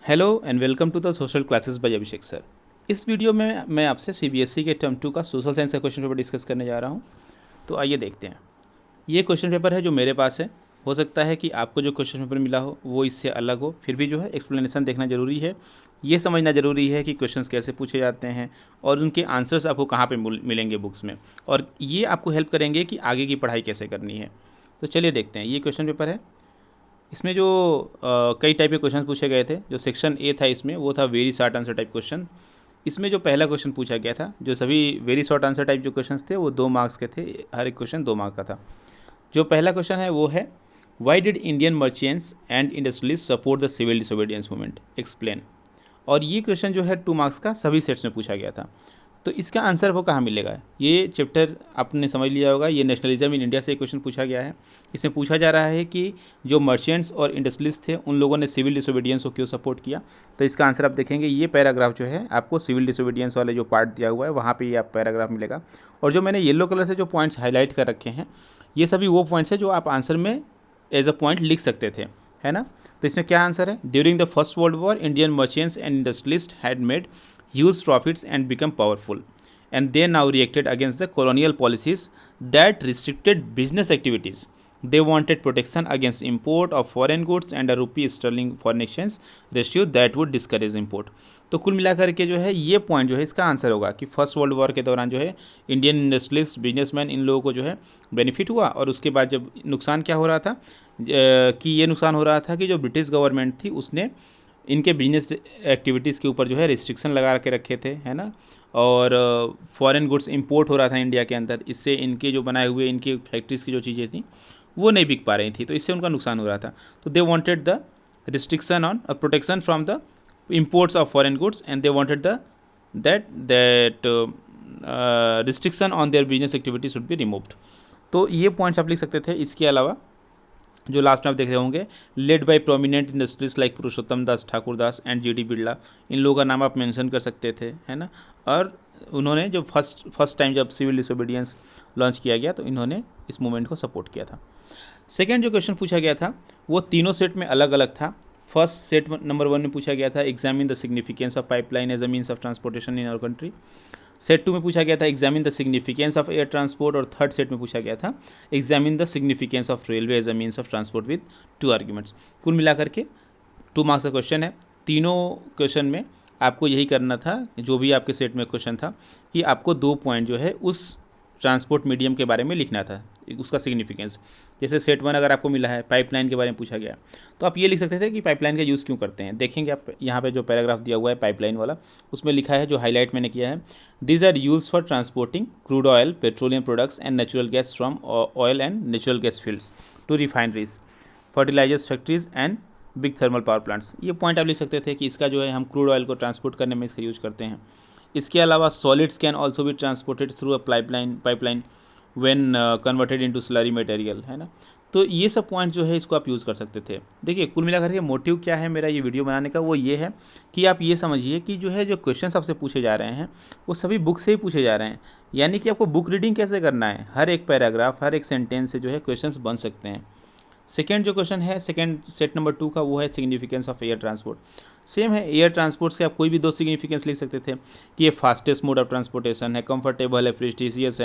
Hello and welcome to the social classes by Abhishek sir. इस video में मैं आपसे सीबीएसई के टर्म 2 का सोशल साइंस का क्वेश्चन पेपर डिस्कस करने जा रहा हूं। तो आइए देखते हैं। ये क्वेश्चन पेपर है जो मेरे पास है। हो सकता है कि आपको जो क्वेश्चन पेपर मिला हो वो इससे अलग हो, फिर भी जो है एक्सप्लेनेशन देखना ज़रूरी है। ये समझना ज़रूरी है कि क्वेश्चंस कैसे पूछे जाते हैं और उनके आंसर्स आपको कहाँ पे मिलेंगे बुक्स में, और ये आपको हेल्प करेंगे कि आगे की पढ़ाई कैसे करनी है। तो चलिए देखते हैं। ये क्वेश्चन पेपर है। इसमें जो कई टाइप के क्वेश्चन पूछे गए थे। जो सेक्शन ए था इसमें वो था very short answer type question. इसमें जो पहला क्वेश्चन पूछा गया था, जो सभी वेरी शॉर्ट आंसर टाइप जो क्वेश्चंस थे वो 2 मार्क्स के थे। हर एक क्वेश्चन 2 मार्क का था। जो पहला क्वेश्चन है वो है, why did Indian merchants and industrialist support the civil disobedience movement, explain. और ये क्वेश्चन जो है 2 मार्क्स का सभी सेट्स में पूछा गया था। तो इसका आंसर वो कहाँ मिलेगा। ये चैप्टर आपने समझ लिया होगा। ये नेशनलिज्म इन इंडिया से एक क्वेश्चन पूछा गया है। इसमें पूछा जा रहा है कि जो मर्चेंट्स और इंडस्ट्रियलिस्ट थे उन लोगों ने सिविल डिसोबीडियंस को क्यों सपोर्ट किया। तो इसका आंसर आप देखेंगे, ये पैराग्राफ जो है आपको सिविल डिसोबीडियंस वाले जो पार्ट दिया हुआ है वहाँ पे ये आप पैराग्राफ मिलेगा। और जो मैंने येलो कलर से जो पॉइंट्स हाईलाइट कर रखे हैं ये सभी वो पॉइंट्स हैं जो आप आंसर में एज अ पॉइंट लिख सकते थे, है ना। तो इसमें क्या आंसर है, during the first world war Indian merchants and industrialist had made huge profits and become powerful, and they now reacted against the colonial policies that restricted business activities. They wanted protection against import of foreign goods and a rupee sterling foreign exchange ratio that would discourage import. तो कुल मिलाकर के जो है ये point जो है इसका आंसर होगा कि फर्स्ट वर्ल्ड वॉर के दौरान जो है इंडियन इंडस्ट्रियलिस्ट बिजनेसमैन इन लोगों को जो है बेनिफिट हुआ, और उसके बाद जब नुकसान क्या हो रहा था कि ये नुकसान हो रहा था कि जो ब्रिटिश गवर्नमेंट थी उसने इनके बिजनेस एक्टिविटीज़ के ऊपर जो है रिस्ट्रिक्शन लगा के रखे थे, है ना। और फॉरेन गुड्स इंपोर्ट हो रहा था इंडिया के अंदर, इससे इनके जो बनाए हुए इनकी फैक्ट्रीज़ की जो चीज़ें थी वो नहीं बिक पा रही थी, तो इससे उनका नुकसान हो रहा था। तो they wanted the restriction on protection from the imports of foreign goods, and they wanted the that restriction on their business activity should be removed. तो ये पॉइंट्स आप लिख सकते थे। इसके अलावा जो लास्ट में आप देख रहे होंगे, led by prominent industries like Purushottam Das Thakur Das and G D Birla, इन लोगों का नाम आप मेंशन कर सकते थे, है ना। और उन्होंने जो फर्स्ट टाइम जब सिविल डिसोबीडियंस लॉन्च किया गया तो इन्होंने इस मूवमेंट को सपोर्ट किया था। सेकेंड जो क्वेश्चन पूछा गया था वो तीनों सेट में अलग अलग था। फर्स्ट सेट नंबर 1 में पूछा गया था, examine the significance of pipeline as a means of transportation in our country. Set 2 में पूछा गया था, examine the significance of air transport. और थर्ड सेट में पूछा गया था, examine the significance of railway as a means of transport with 2 arguments. कुल मिलाकर के 2 मार्क्स का क्वेश्चन है। तीनों क्वेश्चन में आपको यही करना था, जो भी आपके सेट में क्वेश्चन था, कि आपको 2 पॉइंट जो है उस ट्रांसपोर्ट मीडियम के बारे में लिखना था, उसका सिग्निफिकेंस। जैसे सेट 1 अगर आपको मिला है पाइपलाइन के बारे में पूछा गया तो आप ये लिख सकते थे कि पाइपलाइन का यूज़ क्यों करते हैं। देखेंगे आप यहाँ पे जो पैराग्राफ दिया हुआ है पाइपलाइन वाला, उसमें लिखा है, जो हाईलाइट मैंने किया है, these are use for transporting crude oil, petroleum products and natural gas from oil and natural gas fields to refineries, fertilisers factories and big thermal power plants. ये पॉइंट आप लिख सकते थे कि इसका जो है हम क्रूड ऑयल को ट्रांसपोर्ट करने में इसका यूज करते हैं। इसके अलावा सॉलिड्स कैन ऑल्सो भी transported through a pipeline when converted into slurry material, है ना। तो ये सब पॉइंट जो है इसको आप यूज़ कर सकते थे। देखिए कुल मिलाकर के मोटिव क्या है मेरा ये वीडियो बनाने का, वो ये है कि आप ये समझिए कि जो है जो क्वेश्चंस आपसे पूछे जा रहे हैं वो सभी बुक से ही पूछे जा रहे हैं। यानी कि आपको बुक रीडिंग कैसे करना है, हर एक पैराग्राफ हर एक सेंटेंस से जो है क्वेश्चंस बन सकते हैं। सेकेंड जो क्वेश्चन है सेकेंड सेट नंबर 2 का, वो है significance of air transport. Same है, एयर ट्रांसपोर्ट्स के आप कोई भी 2 सिग्निफिकेंस लिख सकते थे कि ये फास्टेस्ट मोड ऑफ ट्रांसपोर्टेशन है, कंफर्टेबल है, प्रेस्टिजियस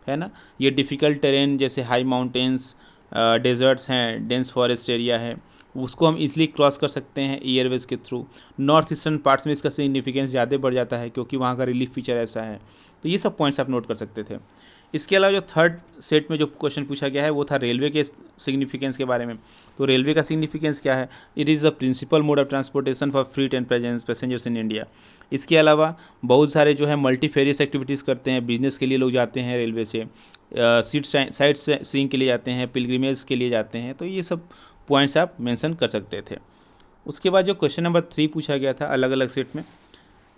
है ना। ये डिफ़िकल्ट टेरेन जैसे हाई माउंटेन्स, डेजर्ट्स हैं, डेंस फॉरेस्ट एरिया है, उसको हम इजीली क्रॉस कर सकते हैं एयरवेज के थ्रू। नॉर्थ ईस्टर्न पार्ट्स में इसका सिग्निफिकेंस ज़्यादा बढ़ जाता है क्योंकि वहाँ का रिलीफ फीचर ऐसा है। तो ये सब पॉइंट्स आप नोट कर सकते थे। इसके अलावा जो थर्ड सेट में जो क्वेश्चन पूछा गया है वो था रेलवे के सिग्निफिकेंस के बारे में। तो रेलवे का सिग्निफिकेंस क्या है, it is the principal mode of transportation for freight and passengers in India. इसके अलावा बहुत सारे जो है मल्टीफेरियस एक्टिविटीज़ करते हैं, बिजनेस के लिए लोग जाते हैं रेलवे से, साइट सीइंग के लिए जाते हैं, पिलग्रिमेज के लिए जाते हैं। तो ये सब पॉइंट्स आप मेंशन कर सकते थे। उसके बाद जो क्वेश्चन नंबर 3 पूछा गया था अलग अलग सेट में,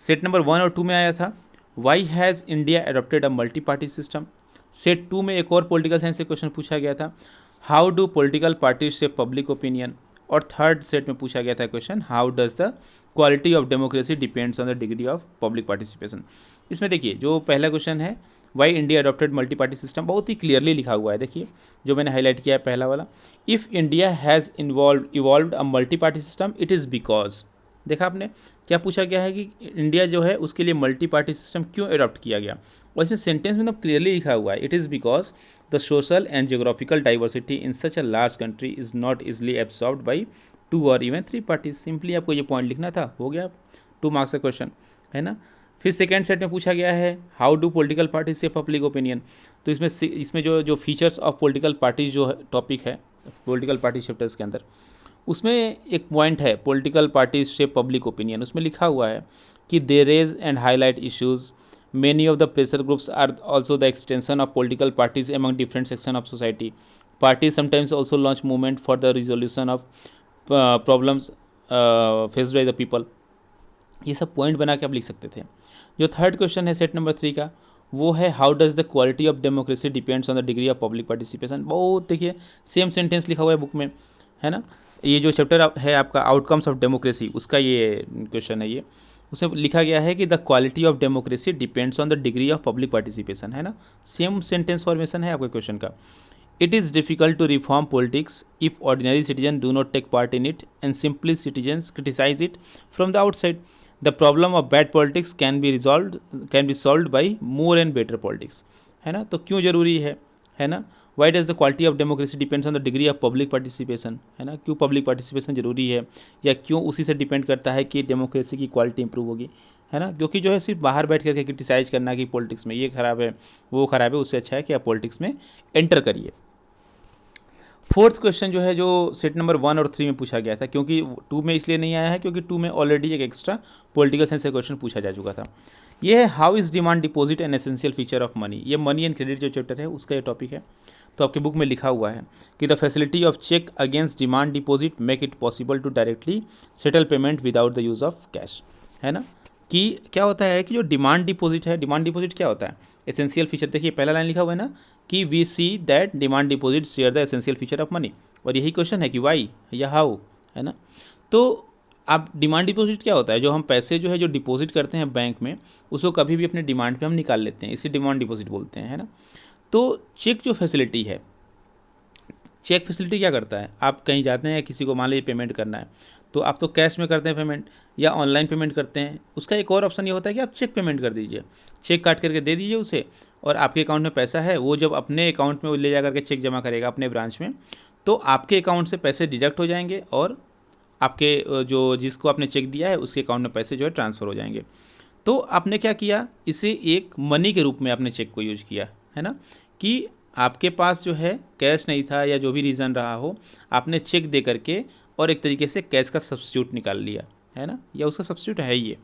सेट नंबर 1 और 2 में आया था, why has India adopted a multi party system. Set 2 में एक और पॉलिटिकल साइंस से क्वेश्चन पूछा गया था, how do political parties shape public opinion. और थर्ड सेट में पूछा गया था question, how does the quality of democracy depends on the degree of public participation. इसमें देखिए जो पहला क्वेश्चन है, why India adopted multi party system, बहुत ही क्लियरली लिखा हुआ है। देखिए जो मैंने हाईलाइट किया है पहला वाला, if India has evolved a multi party system it is because, देखा आपने क्या पूछा गया है कि इंडिया जो है उसके लिए मल्टी पार्टी सिस्टम क्यों अडॉप्ट किया गया, और इसमें सेंटेंस में एकदम क्लियरली लिखा हुआ है, it is because the social and geographical diversity in such a large country is not easily absorbed by 2 और इवन 3 पार्टीज। सिंपली आपको ये पॉइंट लिखना था, हो गया 2 मार्क्स का क्वेश्चन, है ना। फिर सेकेंड सेट में पूछा गया है हाउ डू पॉलिटिकल पार्टीज से पब्लिक ओपिनियन। तो इसमें जो फीचर्स ऑफ पॉलिटिकल पार्टीज जो टॉपिक है पॉलिटिकल पार्टी चैप्टर्स के अंदर, उसमें एक पॉइंट है पॉलिटिकल पार्टीज से पब्लिक ओपिनियन। उसमें लिखा हुआ है कि they raise and highlight issues, many of the pressure groups are also the extension of political parties among different section of society, parties sometimes also launch movement for the resolution of problems faced by the people. ये सब point बना के आप लिख सकते थे। जो third question है सेट नंबर 3 का, वो है how does the quality of democracy depends on the degree of public participation. बहुत देखिए सेम सेंटेंस लिखा हुआ है बुक में, है ना। ये जो चैप्टर है आपका आउटकम्स ऑफ डेमोक्रेसी, उसका ये क्वेश्चन है। ये उसमें लिखा गया है कि the quality of democracy depends on the degree of public participation, है ना। सेम सेंटेंस फॉर्मेशन है आपके क्वेश्चन का। It is difficult to reform politics if ordinary citizen do not take part in it and simply citizens criticise it from the outside. The problem of bad politics can be solve by more and better politics, है ना। तो क्यों जरूरी है ना। Why does the quality of democracy depends on the degree of public participation, है ना। क्यों पब्लिक पार्टिसिपेशन जरूरी है, या क्यों उसी से डिपेंड करता है कि डेमोक्रेसी की क्वालिटी इंप्रूव होगी, है ना। क्योंकि जो है सिर्फ बाहर बैठ करके क्रिटिसाइज करना कि पॉलिटिक्स में ये खराब है वो खराब है, उससे अच्छा है कि आप पॉलिटिक्स में एंटर करिए। फोर्थ क्वेश्चन जो है जो सेट नंबर 1 और 3 में पूछा गया था, क्योंकि 2 में इसलिए नहीं आया है क्योंकि 2 में ऑलरेडी एक एक्स्ट्रा पॉलिटिकल साइंस का क्वेश्चन पूछा जा चुका था। ये है how is demand deposit an essential feature of money. ये मनी एंड क्रेडिट जो चैप्टर है उसका ये टॉपिक है। तो आपके बुक में लिखा हुआ है कि the facility of cheque against demand deposit make it possible to directly settle payment without the use of cash, है ना। कि क्या होता है कि जो डिमांड डिपॉजिट है, डिमांड डिपॉजिट क्या होता है, एसेंशियल फीचर। देखिए पहला लाइन लिखा हुआ है ना कि we see that demand deposit share the essential feature of money, और यही क्वेश्चन है कि वाई या हाउ, है ना। तो अब डिमांड डिपॉजिट क्या होता है, जो हम पैसे जो है जो डिपॉजिट करते हैं बैंक में, उसको कभी भी अपने डिमांड पे हम निकाल लेते हैं, इसे डिमांड डिपॉजिट बोलते हैं, है ना। तो चेक जो फैसिलिटी है, चेक फैसिलिटी क्या करता है, आप कहीं जाते हैं किसी को मान लीजिए पेमेंट करना है, तो आप तो कैश में करते हैं पेमेंट या ऑनलाइन पेमेंट करते हैं। उसका एक और ऑप्शन ये होता है कि आप चेक पेमेंट कर दीजिए, चेक काट करके दे दीजिए उसे, और आपके अकाउंट में पैसा है, वो जब अपने अकाउंट में वो ले जा करके चेक जमा करेगा अपने ब्रांच में, तो आपके अकाउंट से पैसे डिडक्ट हो जाएंगे और आपके जो जिसको आपने चेक दिया है उसके अकाउंट में पैसे जो है ट्रांसफ़र हो जाएंगे। तो आपने क्या किया, इसे एक मनी के रूप में आपने चेक को यूज किया, है ना। कि आपके पास जो है कैश नहीं था या जो भी रीज़न रहा हो, आपने चेक दे करके और एक तरीके से कैश का सब्स्टिट्यूट निकाल लिया, है ना, या उसका सब्स्टिट्यूट है ये।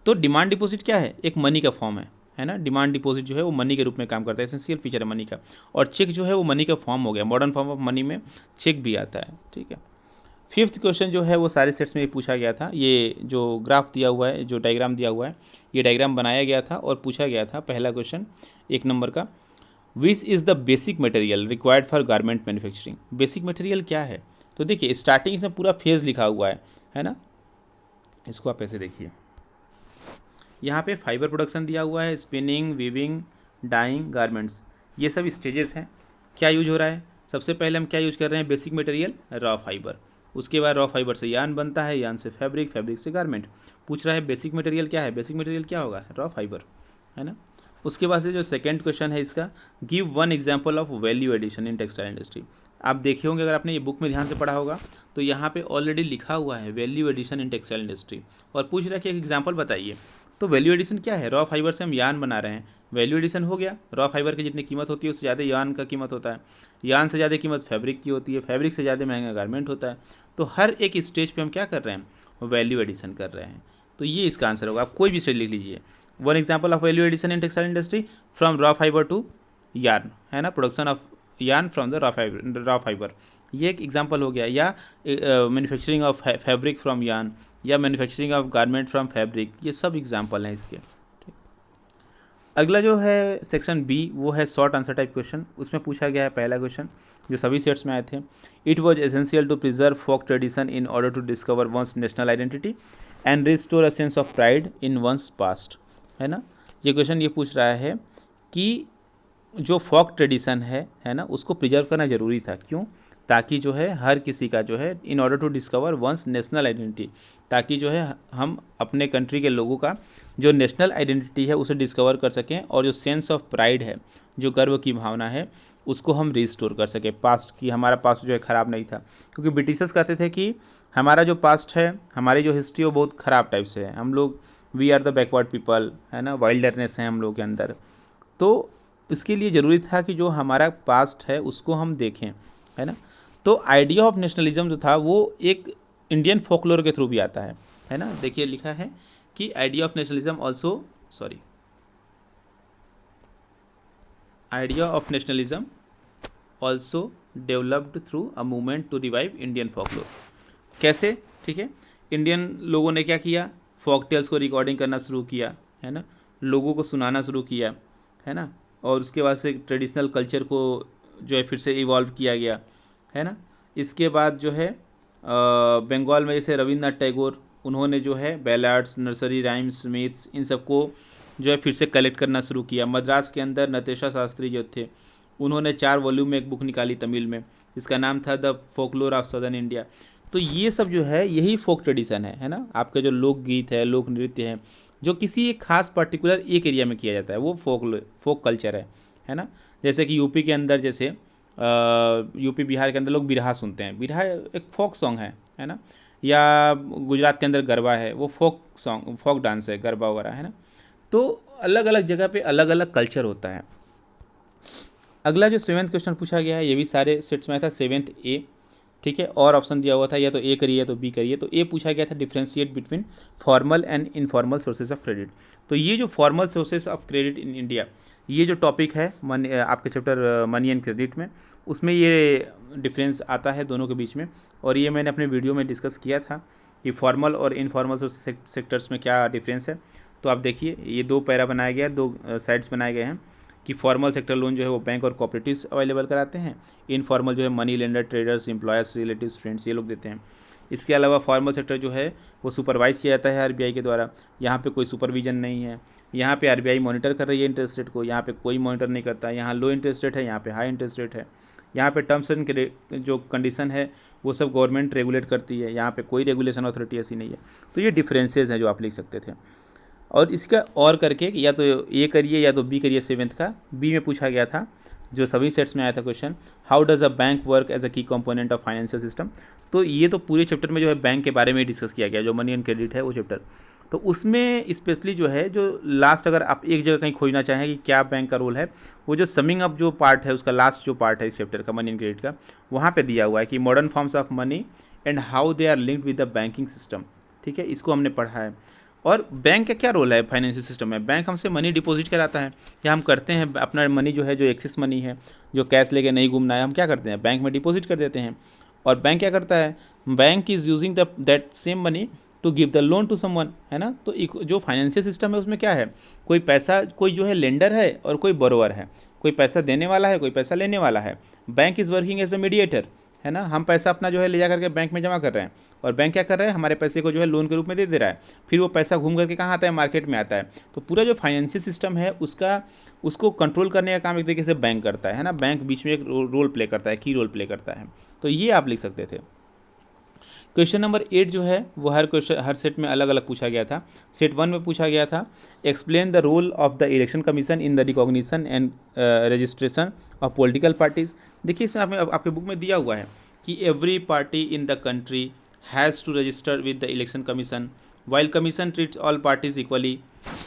तो डिमांड डिपॉजिट क्या है, एक मनी का फॉर्म है ना। डिमांड डिपॉजिट जो है वो मनी के रूप में काम करता है, एसेंशियल फीचर है मनी का। और चेक जो है वो मनी का फॉर्म हो गया, मॉडर्न फॉर्म ऑफ मनी में चेक भी आता है, ठीक है। फिफ्थ क्वेश्चन जो है वो सारे सेट्स में पूछा गया था। ये जो ग्राफ दिया हुआ है, जो डायग्राम दिया हुआ है, ये डायग्राम बनाया गया था और पूछा गया था। पहला क्वेश्चन 1 नंबर का, which is the basic material required for garment manufacturing. Basic material क्या है, तो देखिए स्टार्टिंग इसमें पूरा फेज लिखा हुआ है ना। इसको आप ऐसे देखिए, यहाँ पे फाइबर प्रोडक्शन दिया हुआ है, स्पिनिंग, वीविंग, डाइंग, गारमेंट्स, ये सब स्टेजेस हैं। क्या यूज हो रहा है, सबसे पहले हम क्या यूज कर रहे हैं, बेसिक मटेरियल रॉ फाइबर। उसके बाद रॉ फाइबर से यान बनता है, यान से फैब्रिक, फैब्रिक से गारमेंट। पूछ रहा है बेसिक मटेरियल क्या है, बेसिक मटेरियल क्या होगा, रॉ फाइबर, है ना। उसके बाद से जो सेकंड क्वेश्चन है इसका, give one example of value addition in textile industry. आप देखे होंगे, अगर आपने ये बुक में ध्यान से पढ़ा होगा तो यहाँ पे ऑलरेडी लिखा हुआ है value addition in textile industry, और पूछ रहा है कि एक एग्जाम्पल बताइए। तो वैल्यू एडिशन क्या है, रॉ फाइबर से हम यान बना रहे हैं, वैल्यू एडिशन हो गया। रॉ फाइबर की जितनी कीमत होती है उससे ज़्यादा यान का कीमत होता है, यान से ज़्यादा कीमत फैब्रिक की होती है, फैब्रिक से ज़्यादा महंगा गारमेंट होता है। तो हर एक स्टेज पे हम क्या कर रहे हैं, वैल्यू एडिशन कर रहे हैं। तो ये इसका आंसर होगा। आप कोई भी स्टेज लिख लीजिए, one example of value addition in textile industry from raw fibre to yarn, है ना, production of yarn from the raw fibre, ये एक एग्जाम्पल हो गया। या manufacturing of fabric from yarn, या manufacturing of garment from fabric, ये सब एग्जाम्पल हैं इसके। अगला जो है सेक्शन बी, वो है शॉर्ट आंसर टाइप क्वेश्चन। उसमें पूछा गया है पहला क्वेश्चन जो सभी सेट्स में आए थे, it was essential to preserve folk tradition in order to discover one's national identity and restore a sense of pride in one's past, है ना। ये क्वेश्चन ये पूछ रहा है कि जो फोक ट्रेडिशन है ना, उसको प्रिजर्व करना ज़रूरी था। क्यों, ताकि जो है हर किसी का जो है in order to discover one's national identity, ताकि जो है हम अपने कंट्री के लोगों का जो नेशनल आइडेंटिटी है उसे डिस्कवर कर सकें, और जो सेंस ऑफ प्राइड है, जो गर्व की भावना है, उसको हम रिस्टोर कर सकें। पास्ट की, हमारा पास्ट जो है ख़राब नहीं था, क्योंकि ब्रिटिशर्स कहते थे कि हमारा जो पास्ट है, हमारी जो हिस्ट्री वो बहुत ख़राब टाइप से है, हम लोग we are the backward people, है ना, वाइल्डरनेस है हम लोग के अंदर। तो इसके लिए ज़रूरी था कि जो हमारा पास्ट है उसको हम देखें, है ना। तो आइडिया ऑफ नेशनलिज्म जो था वो एक इंडियन फोकलोर के थ्रू भी आता है ना। देखिए लिखा है कि idea of nationalism also idea of nationalism also developed through a movement to revive Indian folklore. कैसे? ठीक है, इंडियन लोगों ने क्या किया, फोक टेल्स को रिकॉर्डिंग करना शुरू किया, है ना, लोगों को सुनाना शुरू किया, है ना, और उसके बाद से ट्रेडिशनल कल्चर को जो है फिर से इवॉल्व किया गया, है ना। इसके बाद जो है बंगाल में जैसे रविंद्रनाथ टैगोर, उन्होंने जो है बैलाड्स, नर्सरी राइम्स, मिथ्स, इन सबको जो है फिर से कलेक्ट करना शुरू किया। मद्रास के अंदर नतेशा शास्त्री जो थे, उन्होंने 4 वॉल्यूम में एक बुक निकाली तमिल में, इसका नाम था the folklore of southern India. तो ये सब जो है यही फोक ट्रेडिशन है ना। आपके जो लोकगीत है, लोक नृत्य है, जो किसी एक खास पर्टिकुलर एक एरिया में किया जाता है, वो फोक कल्चर है ना। जैसे कि यूपी के अंदर, जैसे यूपी बिहार के अंदर लोग बिरहा सुनते हैं, बिरहा एक फोक सॉन्ग है ना। या गुजरात के अंदर गरबा है, वो फोक सॉन्ग, फोक डांस है, गरबा वगैरह, है ना। तो अलग अलग जगह पे अलग अलग कल्चर होता है। अगला जो 7th क्वेश्चन पूछा गया है, ये भी सारे सेट्स में आया था, 7th ए, ठीक है, और ऑप्शन दिया हुआ था, या तो ए करिए या तो बी करिए। तो ए पूछा गया था differentiate between formal and informal sources of credit. तो ये जो formal sources of credit in India, ये जो टॉपिक है आपके चैप्टर मनी एंड क्रेडिट में, उसमें ये डिफरेंस आता है दोनों के बीच में। और ये मैंने अपने वीडियो में डिस्कस किया था कि फॉर्मल और इनफॉर्मल सेक्टर्स में क्या डिफरेंस है। तो आप देखिए, ये 2 पैरा बनाया गया है, 2 साइड्स बनाए गए हैं कि फॉर्मल सेक्टर लोन जो है वो बैंक और कोऑपरेटिव्स अवेलेबल कराते हैं, इनफॉर्मल जो है money lender, traders, employers, relatives, friends, ये लोग देते हैं। इसके अलावा फॉर्मल सेक्टर जो है वो सुपरवाइज किया जाता है आरबीआई के द्वारा, यहाँ पे कोई सुपरविजन नहीं है। यहाँ पे आरबीआई मॉनिटर कर रही है इंटरेस्ट रेट को, यहाँ पे कोई मॉनिटर नहीं करता। यहाँ लो इंटरेस्ट रेट है, यहाँ पे हाई इंटरेस्ट रेट है। यहाँ पे टर्म्स एंड जो कंडीशन है वो सब गवर्नमेंट रेगुलेट करती है, यहाँ पे कोई रेगुलेशन अथॉरिटी ऐसी नहीं है। तो ये डिफरेंसेस हैं जो आप लिख सकते थे। और इसका और करके या तो ए करिए या तो बी करिए। 7th का बी में पूछा गया था, जो सभी सेट्स में आया था question, how does a bank work as a key component of financial system. तो ये तो पूरे चैप्टर में जो है बैंक के बारे में डिस्कस किया गया, जो मनी एंड क्रेडिट है वो चैप्टर। तो उसमें स्पेशली जो है, जो लास्ट अगर आप एक जगह कहीं खोजना चाहें कि क्या बैंक का रोल है, वो जो समिंग अप जो पार्ट है, उसका लास्ट जो पार्ट है इस चैप्टर का मनी एंड क्रेडिट का, वहाँ पे दिया हुआ है कि modern forms of money and how they are linked with the banking system. ठीक है, इसको हमने पढ़ा है। और बैंक का क्या रोल है फाइनेंशियल सिस्टम में? बैंक हमसे मनी डिपॉजिट कराता है, या हम करते हैं अपना मनी जो है, जो एक्सेस मनी है, जो कैश लेके नहीं घूमना है, हम क्या करते हैं, बैंक में डिपॉजिट कर देते हैं। और बैंक क्या करता है, bank is using that same money to give the loan to someone, है ना। तो जो फाइनेंशियल सिस्टम है उसमें क्या है, कोई पैसा, कोई जो है लेंडर है और कोई बोरोवर है, कोई पैसा देने वाला है, कोई पैसा लेने वाला है। Bank is working as a mediator, है ना। हम पैसा अपना जो है ले जा करके बैंक में जमा कर रहे हैं, और बैंक क्या कर रहा है, हमारे पैसे को जो है लोन के रूप में दे रहा है। फिर वो पैसा घूम करके कहाँ आता है, मार्केट में आता है। तो पूरा जो फाइनेंशियल सिस्टम है उसको कंट्रोल करने का काम एक तरीके से बैंक करता है ना। बैंक बीच में एक रोल प्ले करता है, की रोल प्ले करता है। तो ये आप लिख सकते थे। क्वेश्चन नंबर 8 जो है वो हर सेट में अलग अलग पूछा गया था। सेट 1 में पूछा गया था, explain the role of the election commission in the recognition and registration of political parties. देखिए, इसमें आपके बुक में दिया हुआ है कि every party in the country has to register with the election commission, while commission treats all parties equally,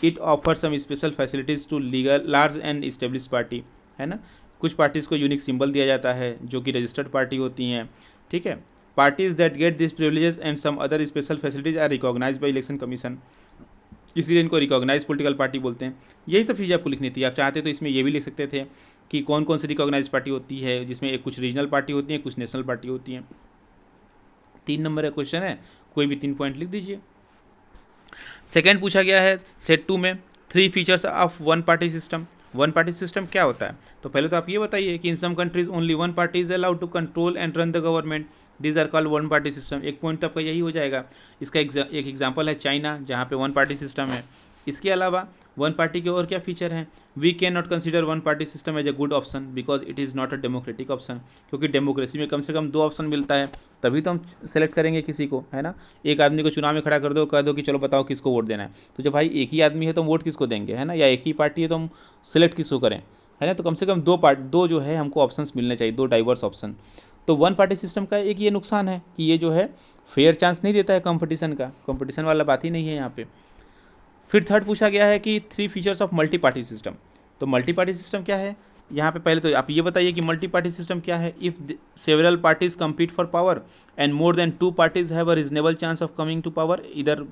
it offer some special facilities to legal large and establish party, है ना। कुछ पार्टीज़ को unique symbol दिया जाता है जो कि registered party होती हैं, ठीक है। Parties that get this privileges and some other special facilities are recognised by election commission, इसलिए इनको रिकॉग्नाइज पॉलिटिकल पार्टी बोलते हैं। यही सब चीज़ें आपको लिखनी थी। आप चाहते तो इसमें ये भी लिख सकते थे कि कौन कौन सी रिकॉग्नाइज पार्टी होती है, जिसमें एक कुछ रीजनल पार्टी होती है, कुछ नेशनल पार्टी होती हैं। 3 नंबर का क्वेश्चन है, कोई भी 3 पॉइंट लिख दीजिए। सेकेंड पूछा गया है सेट 2 में, 3 features of one party system. One party system क्या होता है? तो पहले तो आप ये बताइए कि in some countries only one party is allowed to control and run the government, this are called one party system. एक पॉइंट तो आपका यही हो जाएगा। इसका एक एग्जांपल है चाइना, जहाँ पे वन पार्टी सिस्टम है। इसके अलावा वन पार्टी के और क्या फीचर हैं? We can not consider one party system as a good option because it is not a democratic option, क्योंकि डेमोक्रेसी में कम से कम 2 ऑप्शन मिलता है, तभी तो हम सेलेक्ट करेंगे किसी को, है ना। एक आदमी को चुनाव में खड़ा कर दो, कह दो कि चलो बताओ किसको वोट देना है, तो जब भाई एक ही आदमी है तो हम वोट किसको देंगे, है ना, या एक ही पार्टी है तो हम सेलेक्ट किसको करें, है ना। तो कम से कम दो जो है हमको ऑप्शंस मिलने चाहिए, 2 डाइवर्स ऑप्शन। तो वन पार्टी सिस्टम का एक ये नुकसान है कि ये जो है फेयर चांस नहीं देता है कंपटीशन का, कंपटीशन वाला बात ही नहीं है यहाँ पे। फिर थर्ड पूछा गया है कि 3 features of multi party system. तो मल्टी पार्टी सिस्टम क्या है यहाँ पे? पहले तो आप ये बताइए कि मल्टी पार्टी सिस्टम क्या है। If several parties compete for power and more than 2 parties have a reasonable chance of coming to power either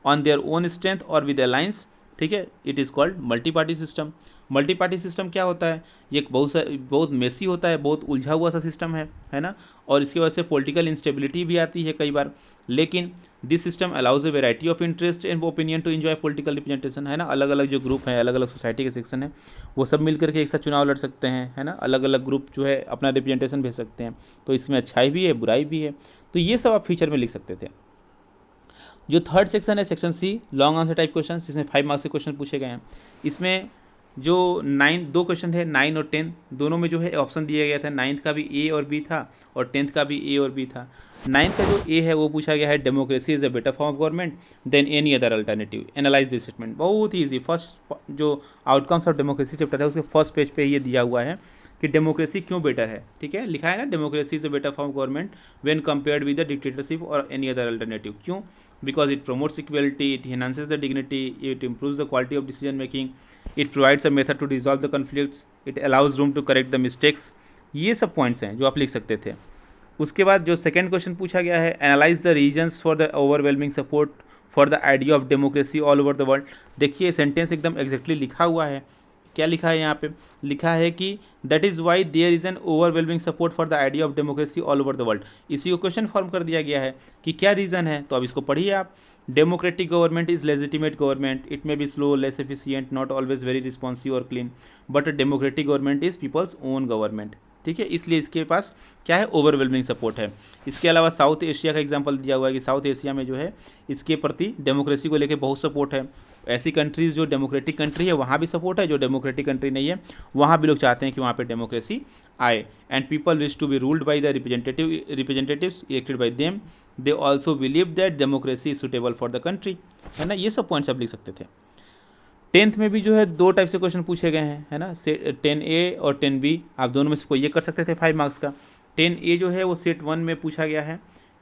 on their own strength or with alliance, ठीक है, it is called multi party system. Multi party system क्या होता है? ये एक बहुत Messi होता है, बहुत उलझा हुआ सा सिस्टम है ना, और इसकी वजह से पॉलिटिकल इंस्टेबिलिटी भी आती है कई बार। लेकिन this system allows a variety of interest and opinion to enjoy political representation, है ना। अलग अलग जो ग्रुप हैं, अलग अलग सोसाइटी के सेक्शन है, वो सब मिलकर के एक साथ चुनाव लड़ सकते हैं, है ना। अलग अलग ग्रुप जो है अपना रिप्रेजेंटेशन भेज सकते हैं, तो इसमें अच्छाई भी है, बुराई भी है। तो ये सब आप फीचर में लिख सकते थे। जो थर्ड सेक्शन है, section C, long answer type question, इसमें 5 मार्क्स के क्वेश्चन पूछे गए हैं। इसमें जो 2 क्वेश्चन है 9 और 10 दोनों में जो है ऑप्शन दिया गया था। 9th का भी ए और बी था और 10th का भी ए और बी था। 9th का जो ए है वो पूछा गया है, democracy is a better form of government than any other alternative, analyse this statement. बहुत ही ईजी, फर्स्ट जो आउटकम्स ऑफ डेमोक्रेसी चैप्टर है उसके फर्स्ट पेज पे ये दिया हुआ है कि डेमोक्रेसी क्यों बेटर है, ठीक है, लिखा है ना, democracy is a better form of government when compared with the dictatorship और एनी अदर अल्टरनेटिव। क्यों? because it promotes equality, it enhances the dignity, it improves the quality of decision making, it provides a method to resolve the conflicts, it allows room to correct the mistakes। ये सब points हैं जो आप लिख सकते थे। उसके बाद जो सेकंड क्वेश्चन पूछा गया है, analyse the reasons for the overwhelming support for the idea of democracy all over the world. देखिए सेंटेंस एकदम एग्जैक्टली लिखा हुआ है। क्या लिखा है यहाँ पे? लिखा है कि that is why there is an overwhelming support for the idea of democracy all over the world. इसी को क्वेश्चन फॉर्म कर दिया गया है कि क्या रीज़न है, तो अब इसको पढ़िए आप। Democratic government is legitimate government, it may be slow, less efficient, not always very responsive और clean, but democratic government is people's own government, ठीक है, इसलिए इसके पास क्या है, ओवरवेलमिंग सपोर्ट है। इसके अलावा साउथ एशिया का एग्जांपल दिया हुआ है कि साउथ एशिया में जो है इसके प्रति डेमोक्रेसी को लेकर बहुत सपोर्ट है। ऐसी कंट्रीज़ जो डेमोक्रेटिक कंट्री है वहाँ भी सपोर्ट है, जो डेमोक्रेटिक कंट्री नहीं है वहाँ भी लोग चाहते हैं कि वहाँ पे डेमोक्रेसी आए। And people wish to be ruled by the representatives elected by them, they also believe that democracy is suitable for the country, है ना। ये सब पॉइंट्स आप लिख सकते थे। 10th में भी जो है 2 टाइप से क्वेश्चन पूछे गए हैं, है ना, 10A और 10B। आप दोनों में से कोई ये कर सकते थे 5 मार्क्स का। 10A जो है वो सेट 1 में पूछा गया है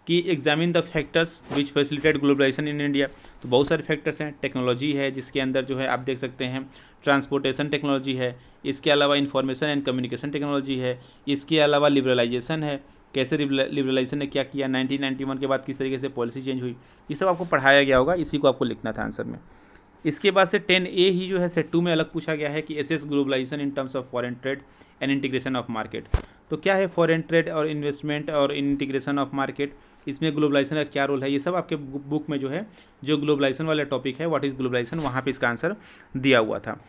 कि examine the factors which facilitate globalisation in India. तो बहुत सारे फैक्टर्स हैं। टेक्नोलॉजी है जिसके अंदर जो है आप देख सकते हैं ट्रांसपोर्टेशन टेक्नोलॉजी है, इसके अलावा इंफॉर्मेशन एंड कम्युनिकेशन टेक्नोलॉजी है, इसके अलावा लिबरलाइजेशन है, कैसे लिबरलाइजेशन ने क्या किया, 1991 के बाद किस तरीके से पॉलिसी चेंज हुई, ये सब आपको पढ़ाया गया होगा, इसी को आपको लिखना था आंसर में। इसके बाद से 10A ही जो है सेट 2 में अलग पूछा गया है कि assess globalisation in terms of foreign trade and integration of market. तो क्या है फॉरेन ट्रेड और इन्वेस्टमेंट और इंटीग्रेशन ऑफ मार्केट, इसमें ग्लोबलाइजेशन का क्या रोल है, ये सब आपके बुक में जो है जो ग्लोबलाइजेशन वाला टॉपिक है व्हाट इज़ ग्लोबलाइजेशन, वहाँ पे इसका आंसर दिया हुआ था।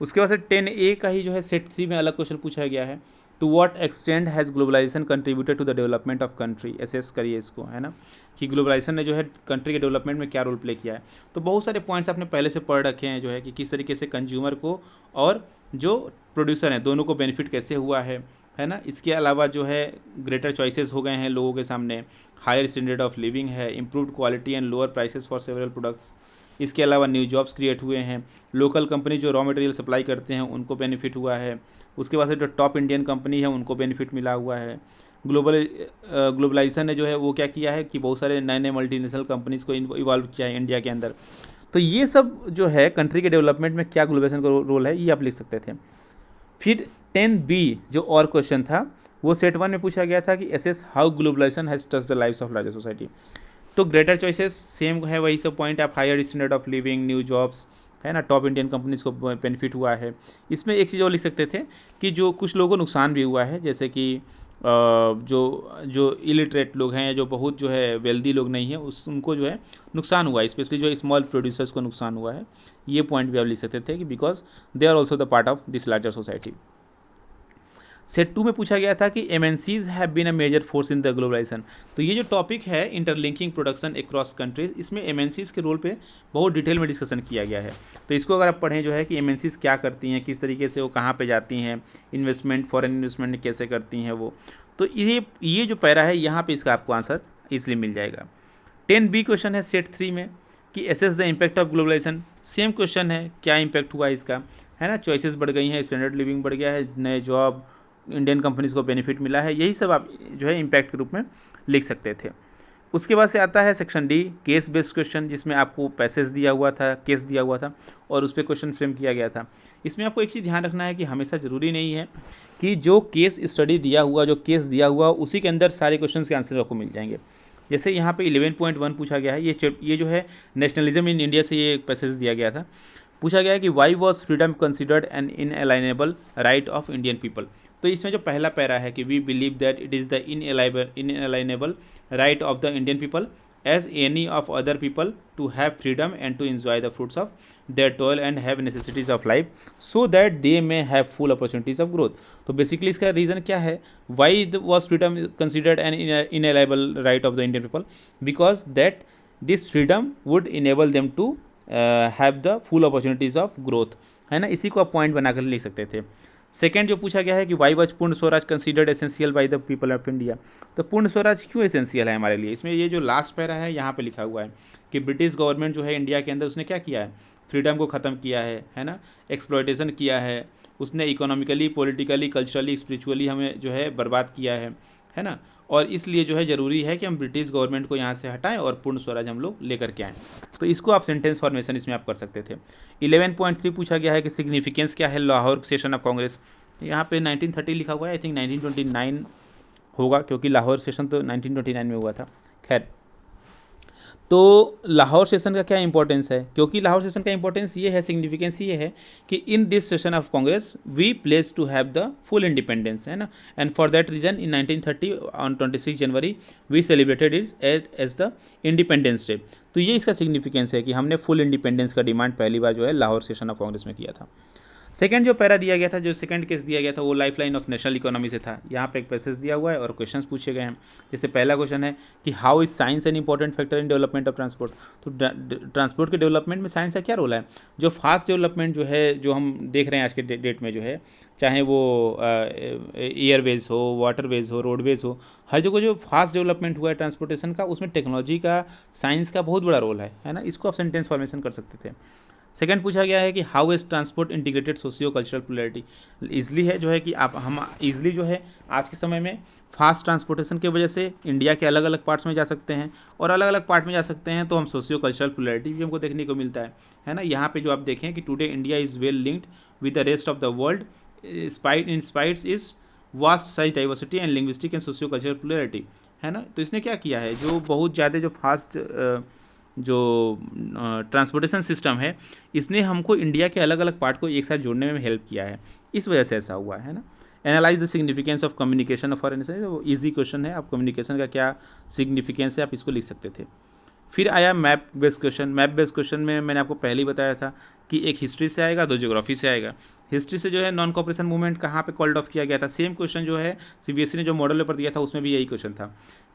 उसके बाद से 10A का ही जो है सेट 3 में अलग क्वेश्चन पूछा गया है, to what extent has globalisation contributed to the development of country. Assess करिए इसको, है ना, कि ग्लोबलाइजेशन ने जो है कंट्री के डेवलपमेंट में क्या रोल प्ले किया है। तो बहुत सारे पॉइंट्स आपने पहले से पढ़ रखे हैं जो है कि किस तरीके से कंज्यूमर को और जो प्रोड्यूसर हैं दोनों को बेनिफिट कैसे हुआ है ना। इसके अलावा जो है ग्रेटर चॉइसेस हो गए हैं लोगों के सामने, हायर स्टैंडर्ड ऑफ लिविंग है, improved quality and lower prices for several products. इसके अलावा न्यू जॉब्स क्रिएट हुए हैं, लोकल कंपनी जो रॉ मटेरियल सप्लाई करते हैं उनको बेनिफिट हुआ है। उसके बाद से जो टॉप इंडियन कंपनी है उनको बेनिफिट मिला हुआ है। ग्लोबलाइजेशन ने जो है वो क्या किया है कि बहुत सारे नए नए मल्टीनेशनल कंपनीज़ को इवॉल्व किया है इंडिया के अंदर। तो ये सब जो है कंट्री के डेवलपमेंट में क्या ग्लोबलाइजेशन का रोल है ये आप लिख सकते थे। फिर 10B जो और क्वेश्चन था वो सेट 1 में पूछा गया था कि assess how globalisation has touch the lives of larger society. तो ग्रेटर चॉइसेस सेम है, वही सब पॉइंट, आप higher standard of living, new jobs, है ना, टॉप इंडियन कंपनीज़ को बेनिफिट हुआ है। इसमें एक चीज़ और लिख सकते थे कि जो कुछ लोगों को नुकसान भी हुआ है, जैसे कि जो इलिटरेट लोग हैं, जो बहुत जो है वेल्दी लोग नहीं हैं, उनको जो है नुकसान हुआ है, स्पेशली जो स्मॉल प्रोड्यूसर्स को नुकसान हुआ है। ये पॉइंट भी आप लिख सकते थे कि because they are also the part of this larger society. Set 2 में पूछा गया था कि MNCs have been a major force in the globalisation. तो ये जो टॉपिक है इंटरलिंकिंग प्रोडक्शन अक्रॉस कंट्रीज, इसमें MNCs के रोल पे बहुत डिटेल में डिस्कशन किया गया है। तो इसको अगर आप पढ़ें जो है कि MNCs क्या करती हैं, किस तरीके से वो कहाँ पे जाती हैं, इन्वेस्टमेंट फॉरेन इन्वेस्टमेंट कैसे करती हैं वो, तो ये जो पैरा है यहाँ पे इसका आपको आंसर इसलिए मिल जाएगा। 10B क्वेश्चन है सेट 3 में कि assess the impact of globalisation. Same question है, क्या इम्पैक्ट हुआ इसका, है ना, चॉइसेस बढ़ गई हैं, स्टैंडर्ड लिविंग बढ़ गया है, नए जॉब, इंडियन कंपनीज़ को बेनिफिट मिला है, यही सब आप जो है इम्पैक्ट के रूप में लिख सकते थे। उसके बाद से आता है section D, case based question, जिसमें आपको पैसेज दिया हुआ था, केस दिया हुआ था और उस पर क्वेश्चन फ्रेम किया गया था। इसमें आपको एक चीज़ ध्यान रखना है कि हमेशा ज़रूरी नहीं है कि जो केस स्टडी दिया हुआ, जो केस दिया हुआ उसी के अंदर सारे क्वेश्चन के आंसर आपको मिल जाएंगे। जैसे यहाँ पे 11.1 पूछा गया है, ये जो है नेशनलिज्म इन इंडिया से ये पैसेज दिया गया था। पूछा गया है कि why was freedom considered an inalienable right of Indian people. तो इसमें जो पहला पैरा है कि we believe that it is the inalienable right of the Indian people as any of other people to have freedom and to enjoy the fruits of their toil and have necessities of life so that they may have full opportunities of growth. तो basically इसका reason क्या है, Y was freedom considered an inalienable right of the Indian people, because that this freedom would enable them to have the full opportunities of growth, है ना। इसी को आप point बनाकर लिख सकते थे। सेकेंड जो पूछा गया है कि वाई वॉज पूर्ण Swaraj considered essential by the people of India. तो पूर्ण स्वराज क्यों एसेंशियल है हमारे लिए, इसमें ये जो लास्ट पैरा है यहाँ पे लिखा हुआ है कि ब्रिटिश गवर्नमेंट जो है इंडिया के अंदर उसने क्या किया है, फ्रीडम को ख़त्म किया है ना, एक्सप्लॉयटेशन किया है, उसने इकोनॉमिकली, पॉलिटिकली, कल्चरली, स्पिरिचुअली हमें जो है बर्बाद किया है ना। और इसलिए जो है ज़रूरी है कि हम ब्रिटिश गवर्नमेंट को यहाँ से हटाएं और पूर्ण स्वराज हम लोग लेकर के आएँ। तो इसको आप सेंटेंस फॉर्मेशन इसमें आप कर सकते थे। 11.3 पूछा गया है कि सिग्निफिकेंस क्या है लाहौर सेशन ऑफ कांग्रेस। यहाँ पे 1930 लिखा हुआ है, आई थिंक 1929 होगा क्योंकि लाहौर सेशन तो 1929 में हुआ था। खैर, तो लाहौर सेशन का क्या इंपॉर्टेंस है, क्योंकि लाहौर सेशन का इंपॉर्टेंस ये है, सिग्निफिकेंस ये है कि in this session of Congress we place to have the full independence, है ना, and for that reason in 1930 on 26 January we celebrated it as the independence day. तो ये इसका सिग्निफिकेंस है कि हमने फुल इंडिपेंडेंस का डिमांड पहली बार जो है लाहौर सेशन ऑफ कांग्रेस में किया था। सेकंड जो पैरा दिया गया था, जो सेकंड केस दिया गया था, वो life line of national economy से था। यहाँ पे एक पैसेज दिया हुआ है और क्वेश्चंस पूछे गए हैं। जैसे पहला क्वेश्चन है कि how is science an important factor in development of transport. तो ट्रांसपोर्ट के डेवलपमेंट में साइंस का क्या रोल है। जो फास्ट डेवलपमेंट जो है, जो हम देख रहे हैं आज के डेट में जो है, चाहे वो एयरवेज हो, वाटरवेज हो, रोडवेज हो, हर जगह जो फास्ट डेवलपमेंट हुआ है ट्रांसपोर्टेशन का, उसमें टेक्नोलॉजी का, साइंस का बहुत बड़ा रोल है ना। इसको आप सेंटेंस फॉर्मेशन कर सकते थे। सेकंड पूछा गया है कि how is transport integrated socio cultural plurality. Easily है जो है कि आप हम ईजिली जो है आज के समय में फास्ट ट्रांसपोर्टेशन की वजह से इंडिया के अलग अलग पार्ट्स में जा सकते हैं, और अलग अलग पार्ट में जा सकते हैं तो हम सोशियो कल्चरल प्लुरलिटी भी हमको देखने को मिलता है ना। यहाँ पे जो आप देखें कि today India is well linked with the rest of the world in spites is vast size diversity and linguistic and socio cultural plurality, है ना। तो इसने क्या किया है, जो बहुत ज़्यादा जो फास्ट जो ट्रांसपोर्टेशन सिस्टम है, इसने हमको इंडिया के अलग अलग पार्ट को एक साथ जोड़ने में हेल्प किया है, इस वजह से ऐसा हुआ है ना। Analyse the significance of communication for instance, वो ईजी क्वेश्चन है, आप कम्युनिकेशन का क्या सिग्निफिकेंस है आप इसको लिख सकते थे। फिर आया map based question. Map based question में मैंने आपको पहले ही बताया था कि एक हिस्ट्री से आएगा, दो ज्योग्राफी से आएगा। हिस्ट्री से जो है नॉन कॉपरेशन मूवमेंट कहाँ पे कॉल्ड ऑफ किया गया था, सेम क्वेश्चन जो है सीबीएसई ने जो मॉडल पेपर दिया था उसमें भी यही क्वेश्चन था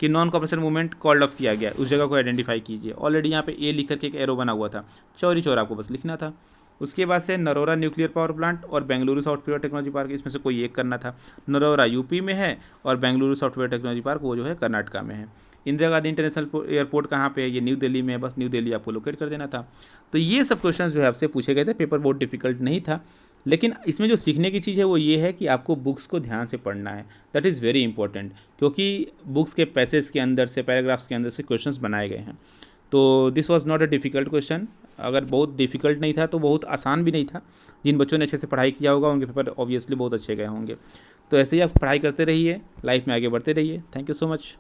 कि non cooperation movement called off किया गया, उस जगह को आइडेंटिफाई कीजिए। ऑलरेडी यहाँ पे ए लिख करके एक एरो बना हुआ था, चौरी चौरा आपको बस लिखना था। उसके बाद से नरोरा न्यूक्लियर पावर प्लांट और बेंगलुरु सॉफ्टवेयर टेक्नोलॉजी पार्क, इसमें से कोई एक करना था। नरोरा यूपी में है और बेंगलुरु सॉफ्टवेयर टेक्नोलॉजी पार्क वो जो है कर्नाटका में है। इंदिरा गांधी इंटरनेशनल एयरपोर्ट कहाँ पे है, ये न्यू दिल्ली में है, बस न्यू दिल्ली आपको लोकेट कर देना था। तो ये सब क्वेश्चंस जो है आपसे पूछे गए थे, पेपर बहुत डिफिकल्ट नहीं था, लेकिन इसमें जो सीखने की चीज़ है वो ये है कि आपको बुक्स को ध्यान से पढ़ना है, दैट इज़ वेरी इंपॉर्टेंट, क्योंकि बुक्स के पैसेज के अंदर से, पैराग्राफ्स के अंदर से क्वेश्चंस बनाए गए हैं। तो this was not a difficult question, अगर बहुत डिफ़िकल्ट नहीं था तो बहुत आसान भी नहीं था। जिन बच्चों ने अच्छे से पढ़ाई किया होगा उनके पेपर ऑब्वियसली बहुत अच्छे गए होंगे। तो ऐसे ही आप पढ़ाई करते रहिए, लाइफ में आगे बढ़ते रहिए। Thank you so much.